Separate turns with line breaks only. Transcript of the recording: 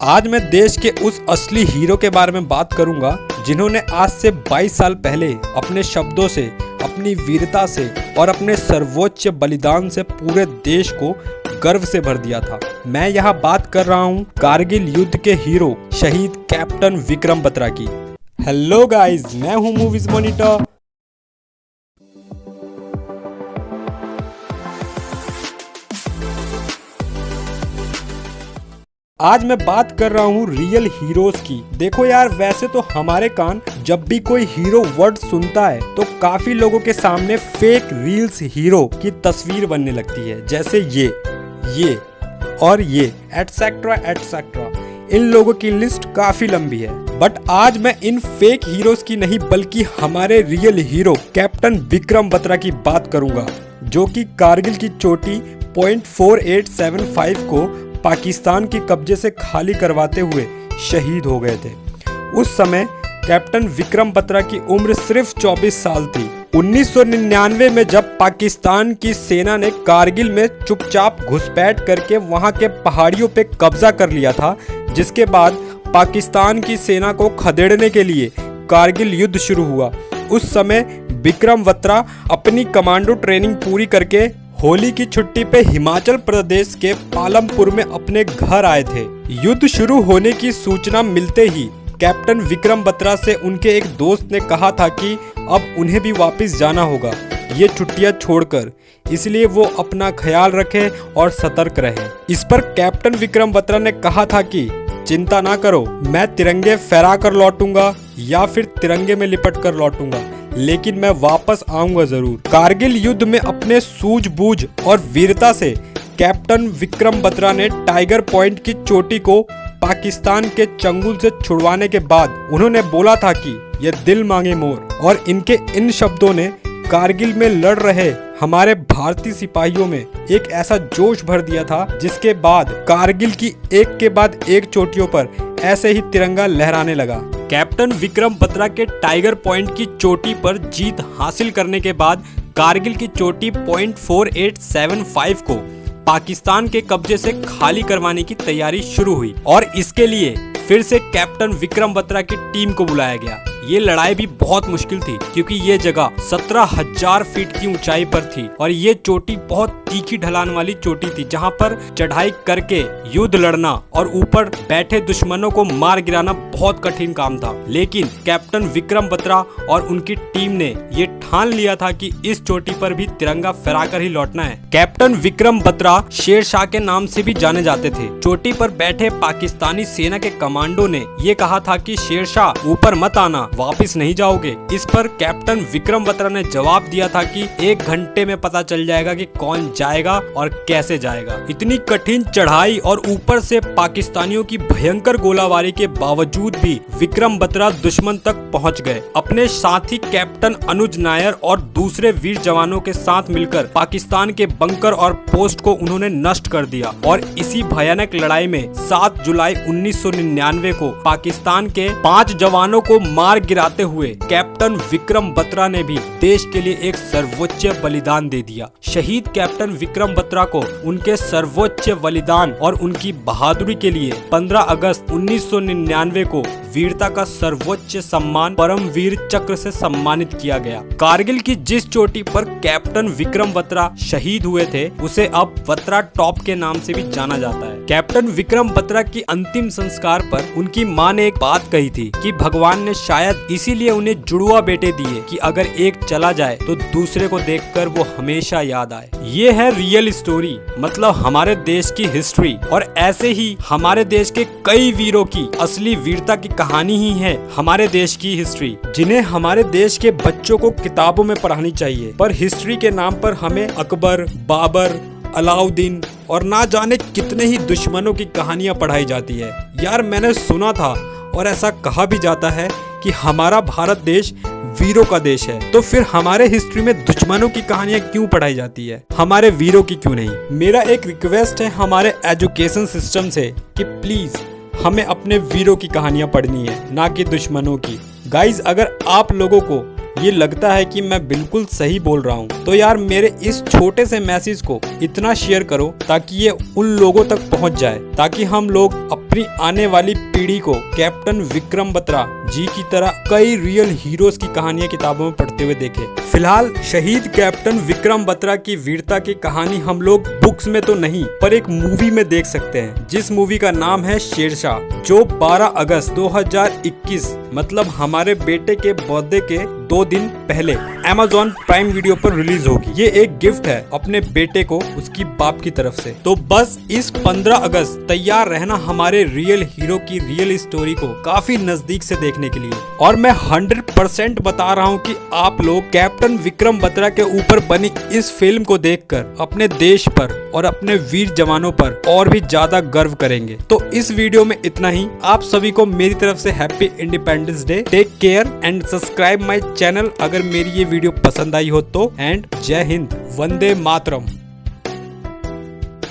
आज मैं देश के उस असली हीरो के बारे में बात करूंगा जिन्होंने आज से 22 साल पहले अपने शब्दों से, अपनी वीरता से और अपने सर्वोच्च बलिदान से पूरे देश को गर्व से भर दिया था। मैं यहाँ बात कर रहा हूँ कारगिल युद्ध के हीरो शहीद कैप्टन विक्रम बत्रा की। हेलो गाइस, मैं हूँ मूवीज मॉनिटर। आज मैं बात कर रहा हूँ रियल हीरोज की। देखो यार, वैसे तो हमारे कान जब भी कोई हीरो वर्ड सुनता है तो काफी लोगों के सामने फेक रील्स हीरो की तस्वीर बनने लगती है, जैसे ये और ये एटसेट्रा एटसेट्रा। इन लोगों की लिस्ट काफी लंबी है, बट आज मैं इन फेक हीरोज की नहीं बल्कि हमारे real hero captain Vikram Batra की बात करूंगा, जो कि कारगिल की चोटी .4875 को पाकिस्तान के कब्जे से खाली करवाते हुए शहीद हो गए थे। उस समय कैप्टन विक्रम बत्रा की उम्र सिर्फ 24 साल थी। 1999 में जब पाकिस्तान की सेना ने कारगिल में चुपचाप घुसपैठ करके वहां के पहाड़ियों पे कब्जा कर लिया था, जिसके बाद पाकिस्तान की सेना को खदेड़ने के लिए कारगिल युद्ध शुरू हुआ। उस समय विक्रम बत्रा अपनी कमांडो ट्रेनिंग पूरी करके होली की छुट्टी पे हिमाचल प्रदेश के पालमपुर में अपने घर आए थे। युद्ध शुरू होने की सूचना मिलते ही कैप्टन विक्रम बत्रा से उनके एक दोस्त ने कहा था कि अब उन्हें भी वापस जाना होगा ये छुट्टियां छोड़कर, इसलिए वो अपना ख्याल रखें और सतर्क रहें। इस पर कैप्टन विक्रम बत्रा ने कहा था कि चिंता ना करो, मैं तिरंगे फहरा कर लौटूंगा या फिर तिरंगे में लिपट कर लौटूंगा, लेकिन मैं वापस आऊंगा जरूर। कारगिल युद्ध में अपने सूझबूझ और वीरता से कैप्टन विक्रम बत्रा ने टाइगर पॉइंट की चोटी को पाकिस्तान के चंगुल से छुड़वाने के बाद उन्होंने बोला था कि ये दिल मांगे मोर, और इनके इन शब्दों ने कारगिल में लड़ रहे हमारे भारतीय सिपाहियों में एक ऐसा जोश भर दिया था, जिसके बाद कारगिल की एक के बाद एक चोटियों पर ऐसे ही तिरंगा लहराने लगा। कैप्टन विक्रम बत्रा के टाइगर पॉइंट की चोटी पर जीत हासिल करने के बाद कारगिल की चोटी .4875 को पाकिस्तान के कब्जे से खाली करवाने की तैयारी शुरू हुई और इसके लिए फिर से कैप्टन विक्रम बत्रा की टीम को बुलाया गया। ये लड़ाई भी बहुत मुश्किल थी क्योंकि ये जगह 17,000 फीट की ऊंचाई पर थी और ये चोटी बहुत तीखी ढलान वाली चोटी थी, जहां पर चढ़ाई करके युद्ध लड़ना और ऊपर बैठे दुश्मनों को मार गिराना बहुत कठिन काम था। लेकिन कैप्टन विक्रम बत्रा और उनकी टीम ने ये ठान लिया था कि इस चोटी पर भी तिरंगा फहराकर ही लौटना है। कैप्टन विक्रम बत्रा शेरशाह के नाम से भी जाने जाते थे। चोटी पर बैठे पाकिस्तानी सेना के कमांडो ने ये कहा था कि शेरशाह ऊपर मत आना, वापस नहीं जाओगे। इस पर कैप्टन विक्रम बत्रा ने जवाब दिया था कि 1 घंटे में पता चल जाएगा कि कौन जाएगा और कैसे जाएगा। इतनी कठिन चढ़ाई और ऊपर से पाकिस्तानियों की भयंकर गोलाबारी के बावजूद भी विक्रम बत्रा दुश्मन तक पहुंच गए। अपने साथी कैप्टन अनुज नायर और दूसरे वीर जवानों के साथ मिलकर पाकिस्तान के बंकर और पोस्ट को उन्होंने नष्ट कर दिया और इसी भयानक लड़ाई में 7 जुलाई 1999 को पाकिस्तान के 5 जवानों को मार गिराते हुए कैप्टन विक्रम बत्रा ने भी देश के लिए एक सर्वोच्च बलिदान दे दिया। शहीद कैप्टन विक्रम बत्रा को उनके सर्वोच्च बलिदान और उनकी बहादुरी के लिए 15 अगस्त 1999 को वीरता का सर्वोच्च सम्मान परमवीर चक्र से सम्मानित किया गया। कारगिल की जिस चोटी पर कैप्टन विक्रम बत्रा शहीद हुए थे उसे अब बत्रा टॉप के नाम से भी जाना जाता है। कैप्टन विक्रम बत्रा की अंतिम संस्कार पर उनकी मां ने एक बात कही थी कि भगवान ने शायद इसीलिए उन्हें जुड़वा बेटे दिए कि अगर एक चला जाए तो दूसरे को देखकर वो हमेशा याद आए। ये है रियल स्टोरी, मतलब हमारे देश की हिस्ट्री, और ऐसे ही हमारे देश के कई वीरों की असली वीरता की कहानी ही है हमारे देश की हिस्ट्री, जिन्हें हमारे देश के बच्चों को किताबों में पढ़ानी चाहिए। पर हिस्ट्री के नाम पर हमें अकबर, बाबर, अलाउद्दीन और ना जाने कितने ही दुश्मनों की कहानियां पढ़ाई जाती है। यार, मैंने सुना था और ऐसा कहा भी जाता है कि हमारा भारत देश वीरों का देश है, तो फिर हमारे हिस्ट्री में दुश्मनों की कहानियां क्यों पढ़ाई जाती है, हमारे वीरों की क्यों नहीं। मेरा एक रिक्वेस्ट है हमारे एजुकेशन सिस्टम से कि प्लीज हमें अपने वीरों की कहानियां पढ़नी है, ना कि दुश्मनों की। गाइज, अगर आप लोगों को ये लगता है कि मैं बिल्कुल सही बोल रहा हूँ तो यार मेरे इस छोटे से मैसेज को इतना शेयर करो ताकि ये उन लोगों तक पहुँच जाए, ताकि हम लोग अपनी आने वाली पीढ़ी को कैप्टन विक्रम बत्रा जी की तरह कई रियल हीरोज की कहानियां किताबों में पढ़ते हुए देखे। फिलहाल शहीद कैप्टन विक्रम बत्रा की वीरता की कहानी हम लोग बुक्स में तो नहीं पर एक मूवी में देख सकते हैं, जिस मूवी का नाम है शेरशाह, जो 12 अगस्त 2021 मतलब हमारे बेटे के बर्थडे के 2 दिन पहले Amazon प्राइम वीडियो पर रिलीज होगी। ये एक गिफ्ट है अपने बेटे को उसकी बाप की तरफ से। तो बस इस 15 अगस्त तैयार रहना हमारे रियल हीरो की रियल स्टोरी को काफी नजदीक से देखने के लिए। और मैं 100% बता रहा हूँ कि आप लोग कैप्टन विक्रम बत्रा के ऊपर बनी इस फिल्म को देखकर अपने देश पर और अपने वीर जवानों पर और भी ज्यादा गर्व करेंगे। तो इस वीडियो में इतना ही। आप सभी को मेरी तरफ से happy independence day. Take care and subscribe my channel अगर मेरी ये वीडियो पसंद आई हो तो। एंड जय हिंद, वंदे मातरम।